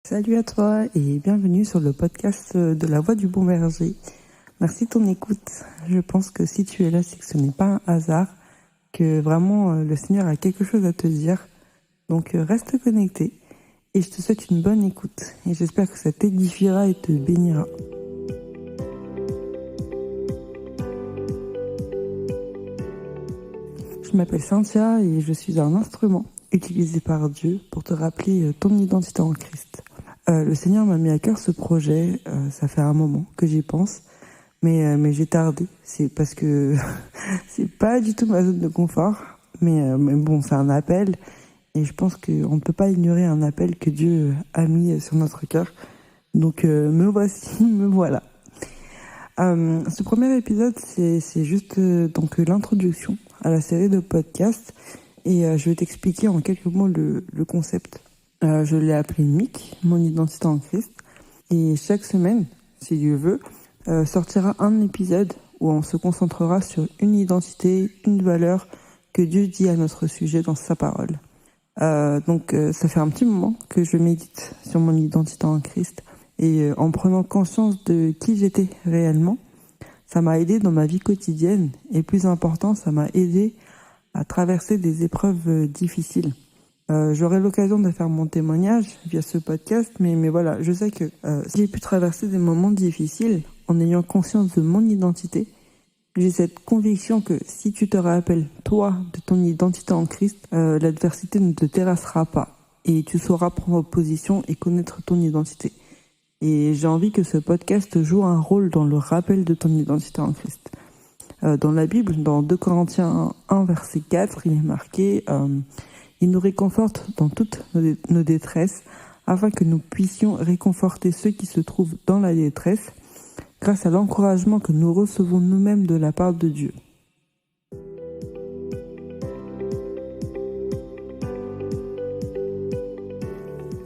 Salut à toi et bienvenue sur le podcast de la Voix du Bon Berger. Merci de ton écoute. Je pense que si tu es là, c'est que ce n'est pas un hasard, que vraiment le Seigneur a quelque chose à te dire. Donc reste connecté et je te souhaite une bonne écoute et j'espère que ça t'édifiera et te bénira. Je m'appelle Cynthia et je suis un instrument utilisé par Dieu pour te rappeler ton identité en Christ. Le Seigneur m'a mis à cœur ce projet, ça fait un moment que j'y pense, mais j'ai tardé. C'est parce que c'est pas du tout ma zone de confort, mais bon, c'est un appel et je pense qu'on ne peut pas ignorer un appel que Dieu a mis sur notre cœur. Donc me voici, me voilà. Ce premier épisode, c'est juste donc l'introduction à la série de podcasts et je vais t'expliquer en quelques mots le concept. Je l'ai appelé MIC, mon identité en Christ, et chaque semaine, si Dieu veut, sortira un épisode où on se concentrera sur une identité, une valeur que Dieu dit à notre sujet dans sa parole. Donc ça fait un petit moment que je médite sur mon identité en Christ et en prenant conscience de qui j'étais réellement, ça m'a aidé dans ma vie quotidienne et plus important, ça m'a aidé à traverser des épreuves difficiles. J'aurai l'occasion de faire mon témoignage via ce podcast, mais voilà, je sais que si j'ai pu traverser des moments difficiles en ayant conscience de mon identité, j'ai cette conviction que si tu te rappelles, toi, de ton identité en Christ, l'adversité ne te terrassera pas et tu sauras prendre position et connaître ton identité. Et j'ai envie que ce podcast joue un rôle dans le rappel de ton identité en Christ. Dans la Bible, dans 2 Corinthiens 1, verset 4, il est marqué il nous réconforte dans toutes nos détresses, afin que nous puissions réconforter ceux qui se trouvent dans la détresse, grâce à l'encouragement que nous recevons nous-mêmes de la part de Dieu.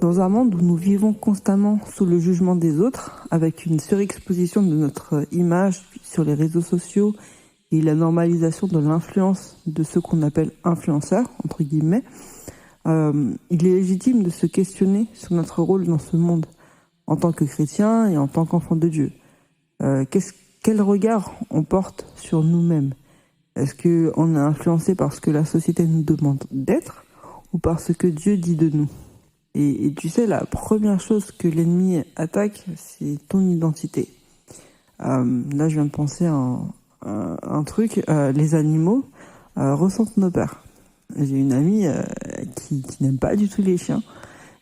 Dans un monde où nous vivons constamment sous le jugement des autres, avec une surexposition de notre image sur les réseaux sociaux et la normalisation de l'influence de ceux qu'on appelle influenceurs, entre guillemets, il est légitime de se questionner sur notre rôle dans ce monde, en tant que chrétien et en tant qu'enfant de Dieu. Quel regard on porte sur nous-mêmes? Est-ce qu'on est influencé par ce que la société nous demande d'être ou par ce que Dieu dit de nous? Et tu sais, la première chose que l'ennemi attaque, c'est ton identité. Là, je viens de penser à un truc, les animaux ressentent nos peurs. J'ai une amie qui n'aime pas du tout les chiens,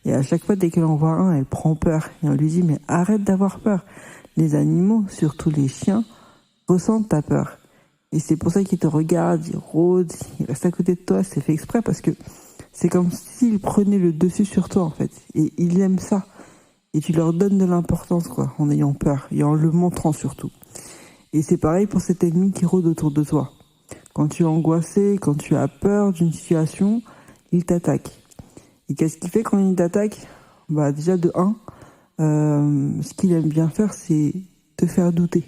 et à chaque fois, dès qu'elle en voit un, elle prend peur. Et on lui dit, mais arrête d'avoir peur. Les animaux, surtout les chiens, ressentent ta peur. Et c'est pour ça qu'ils te regardent, ils rôdent, ils restent à côté de toi, c'est fait exprès, parce que c'est comme s'ils prenaient le dessus sur toi, en fait. Et ils aiment ça. Et tu leur donnes de l'importance, quoi, en ayant peur, et en le montrant surtout. Et c'est pareil pour cet ennemi qui rôde autour de toi. Quand tu es angoissé, quand tu as peur d'une situation, il t'attaque. Et qu'est-ce qu'il fait quand il t'attaque? Déjà de 1, ce qu'il aime bien faire, c'est te faire douter.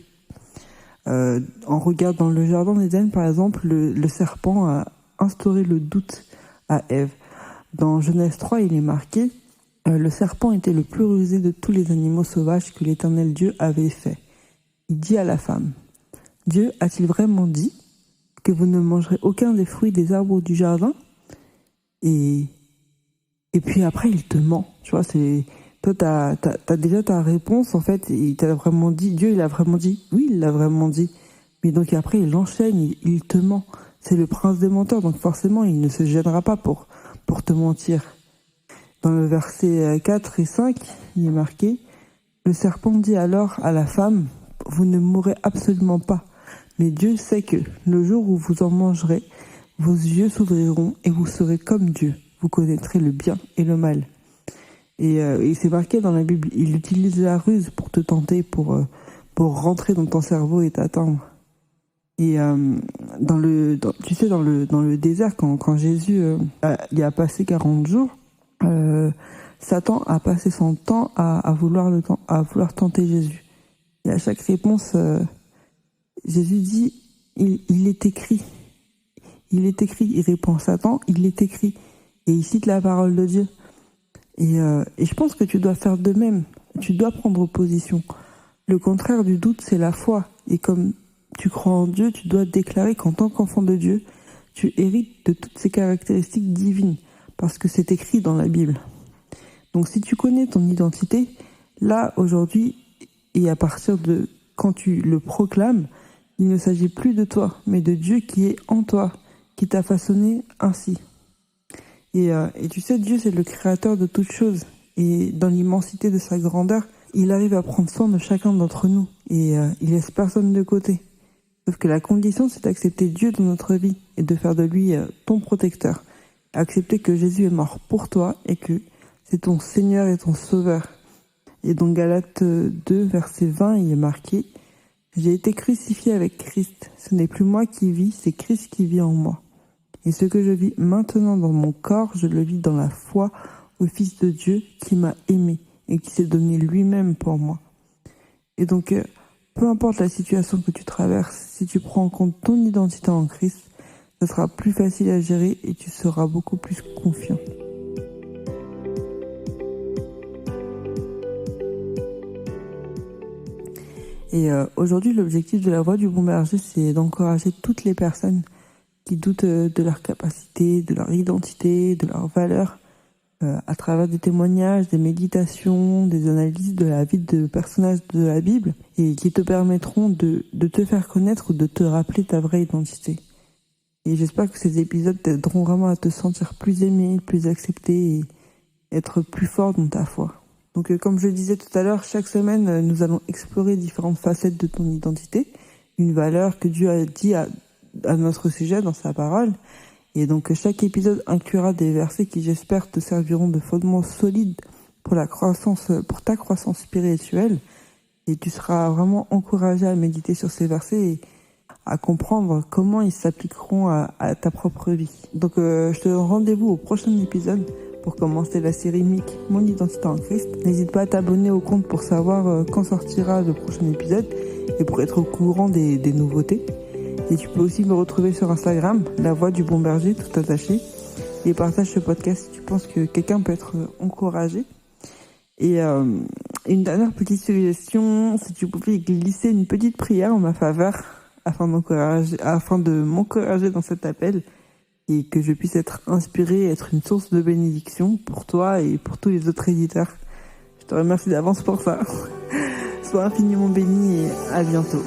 En regardant le jardin d'Éden, par exemple, le serpent a instauré le doute à Ève. Dans Genèse 3, il est marqué le serpent était le plus rusé de tous les animaux sauvages que l'Éternel Dieu avait fait. Il dit à la femme, Dieu a-t-il vraiment dit que vous ne mangerez aucun des fruits des arbres du jardin? Et puis après, il te ment. Tu vois, toi, t'as déjà ta réponse, en fait, et il t'a vraiment dit, Dieu, il a vraiment dit, oui, il l'a vraiment dit. Mais donc après, il enchaîne, il te ment. C'est le prince des menteurs, donc forcément, il ne se gênera pas pour te mentir. Dans le verset 4 et 5, il est marqué, le serpent dit alors à la femme, vous ne mourrez absolument pas. Mais Dieu sait que le jour où vous en mangerez, vos yeux s'ouvriront et vous serez comme Dieu. Vous connaîtrez le bien et le mal. Et c'est marqué dans la Bible, il utilise la ruse pour te tenter, pour rentrer dans ton cerveau et t'atteindre. Et dans le désert, quand Jésus il a passé 40 jours, Satan a passé son temps à vouloir tenter Jésus. Et à chaque réponse, Jésus dit, il est écrit. Il est écrit, il répond Satan, il est écrit. Et il cite la parole de Dieu. Et je pense que tu dois faire de même. Tu dois prendre position. Le contraire du doute, c'est la foi. Et comme tu crois en Dieu, tu dois déclarer qu'en tant qu'enfant de Dieu, tu hérites de toutes ces caractéristiques divines, parce que c'est écrit dans la Bible. Donc si tu connais ton identité, là, aujourd'hui, et à partir de quand tu le proclames, il ne s'agit plus de toi, mais de Dieu qui est en toi, qui t'a façonné ainsi. Et tu sais, Dieu, c'est le créateur de toutes choses. Et dans l'immensité de sa grandeur, il arrive à prendre soin de chacun d'entre nous. Et il laisse personne de côté. Sauf que la condition, c'est d'accepter Dieu dans notre vie et de faire de lui ton protecteur. Accepter que Jésus est mort pour toi et que c'est ton Seigneur et ton Sauveur. Et dans Galates 2, verset 20, il est marqué « J'ai été crucifié avec Christ. Ce n'est plus moi qui vis, c'est Christ qui vit en moi. Et ce que je vis maintenant dans mon corps, je le vis dans la foi au Fils de Dieu qui m'a aimé et qui s'est donné lui-même pour moi. » Et donc, peu importe la situation que tu traverses, si tu prends en compte ton identité en Christ, ça sera plus facile à gérer et tu seras beaucoup plus confiant. Et aujourd'hui, l'objectif de la Voix du Bon Berger, c'est d'encourager toutes les personnes qui doutent de leur capacité, de leur identité, de leurs valeurs, à travers des témoignages, des méditations, des analyses de la vie de personnages de la Bible, et qui te permettront de te faire connaître ou de te rappeler ta vraie identité. Et j'espère que ces épisodes t'aideront vraiment à te sentir plus aimé, plus accepté et être plus fort dans ta foi. Donc comme je le disais tout à l'heure, chaque semaine, nous allons explorer différentes facettes de ton identité, une valeur que Dieu a dit à notre sujet dans sa parole. Et donc chaque épisode inclura des versets qui, j'espère, te serviront de fondement solide pour ta croissance spirituelle. Et tu seras vraiment encouragé à méditer sur ces versets et à comprendre comment ils s'appliqueront à ta propre vie. Donc je te donne rendez-vous au prochain épisode pour commencer la série MIC, Mon identité en Christ. N'hésite pas à t'abonner au compte pour savoir quand sortira le prochain épisode et pour être au courant des nouveautés. Et tu peux aussi me retrouver sur Instagram, La Voix du Bon Berger, tout attaché. Et partage ce podcast si tu penses que quelqu'un peut être encouragé. Et une dernière petite suggestion, si tu pouvais glisser une petite prière en ma faveur afin de m'encourager dans cet appel et que je puisse être inspiré, être une source de bénédiction pour toi et pour tous les autres éditeurs. Je te remercie d'avance pour ça. Sois infiniment béni et à bientôt.